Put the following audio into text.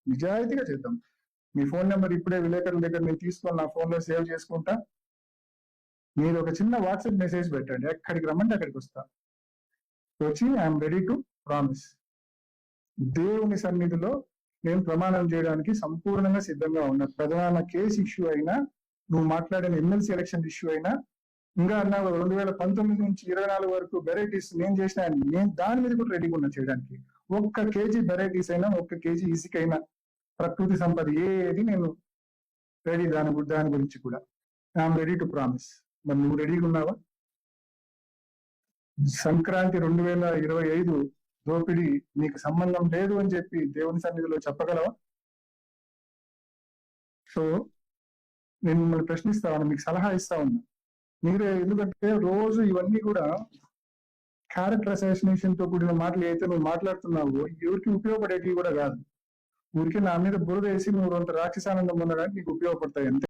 నిజాయితీగా చేద్దాం. మీ phone number ఇప్పుడే విలేకరుల దగ్గర నేను తీసుకొని నా ఫోన్ లో సేవ్ చేసుకుంటా. మీరు ఒక చిన్న వాట్సాప్ మెసేజ్ పెట్టండి, ఎక్కడికి రమ్మంటే అక్కడికి వస్తా. వచ్చి ఐఎమ్ రెడీ టు ప్రామిస్. దేవుని సన్నిధిలో నేను ప్రమాణం చేయడానికి సంపూర్ణంగా సిద్ధంగా ఉన్నా. ప్రధాన కేసు ఇష్యూ అయినా, నువ్వు మాట్లాడిన ఎమ్మెల్సీ ఎలక్షన్ ఇష్యూ అయినా, ఇంకా అన్నావు 2019 నుంచి 24 వరకు వెరైటీస్ నేను చేసిన, నేను దాని మీద కూడా రెడీగా ఉన్నా చేయడానికి. 1 కేజీ వెరైటీస్ అయినా, 1 కేజీ ఇసుక అయినా, ప్రకృతి సంపద ఏది నేను రెడీ. దాని గురించి కూడా ఐఎమ్ రెడీ టు ప్రామిస్. మరి నువ్వు రెడీగా ఉన్నావా? సంక్రాంతి 2025 దోపిడీ నీకు సంబంధం లేదు అని చెప్పి దేవుని సన్నిధిలో చెప్పగలవా? సో నేను మిమ్మల్ని ప్రశ్నిస్తా ఉన్నా, మీకు సలహా ఇస్తా ఉన్నా. మీరే, ఎందుకంటే రోజు ఇవన్నీ కూడా క్యారెక్టర్ అసాసినేషన్ తో కూడిన మాటలు అయితే నువ్వు మాట్లాడుతున్నావు, ఎవరికి ఉపయోగపడేటివి కూడా కాదు. ఊరికి నా మీద బురద వేసి నువ్వు అంత రాక్షసానందం పొందడానికి నీకు ఉపయోగపడతాయి అంతే.